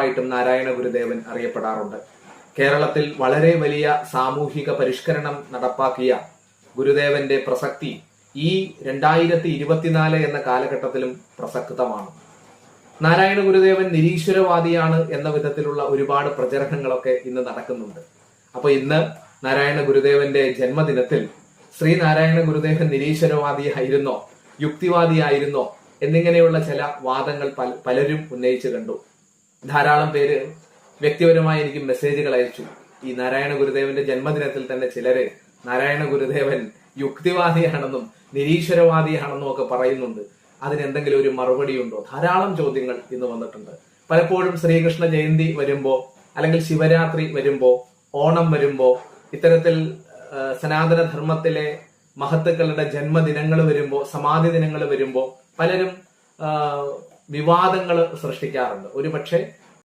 ഗുരുവായിട്ടും നാരായണ ഗുരുദേവൻ അറിയപ്പെടാറുണ്ട്. കേരളത്തിൽ വളരെ വലിയ സാമൂഹിക പരിഷ്കരണം നടപ്പാക്കിയ ഗുരുദേവന്റെ പ്രസക്തി ഈ 2024 എന്ന കാലഘട്ടത്തിലും പ്രസക്തമാണ്. നാരായണ ഗുരുദേവൻ നിരീശ്വരവാദിയാണ് എന്ന വിധത്തിലുള്ള ഒരുപാട് പ്രചരണങ്ങളൊക്കെ ഇന്ന് നടക്കുന്നുണ്ട്. അപ്പൊ ഇന്ന് നാരായണ ഗുരുദേവന്റെ ജന്മദിനത്തിൽ ശ്രീനാരായണ ഗുരുദേവൻ നിരീശ്വരവാദിയായിരുന്നോ, യുക്തിവാദിയായിരുന്നോ എന്നിങ്ങനെയുള്ള ചില വാദങ്ങൾ പലരും ഉന്നയിച്ചു കണ്ടു. ധാരാളം പേര് വ്യക്തിപരമായി എനിക്ക് മെസ്സേജുകൾ അയച്ചു. ഈ നാരായണ ഗുരുദേവന്റെ ജന്മദിനത്തിൽ തന്നെ ചിലര് നാരായണ ഗുരുദേവൻ യുക്തിവാദിയാണെന്നും നിരീശ്വരവാദിയാണെന്നും ഒക്കെ പറയുന്നുണ്ട്. അതിനെന്തെങ്കിലും ഒരു മറുപടി ഉണ്ടോ? ധാരാളം ചോദ്യങ്ങൾ ഇന്ന് വന്നിട്ടുണ്ട്. പലപ്പോഴും ശ്രീകൃഷ്ണ ജയന്തി വരുമ്പോ, അല്ലെങ്കിൽ ശിവരാത്രി വരുമ്പോ, ഓണം വരുമ്പോ, ഇത്തരത്തിൽ സനാതന ധർമ്മത്തിലെ മഹത്തുക്കളുടെ ജന്മദിനങ്ങൾ വരുമ്പോ, സമാധി ദിനങ്ങൾ വരുമ്പോ പലരും വിവാദങ്ങൾ സൃഷ്ടിക്കാറുണ്ട്. ഒരുപക്ഷെ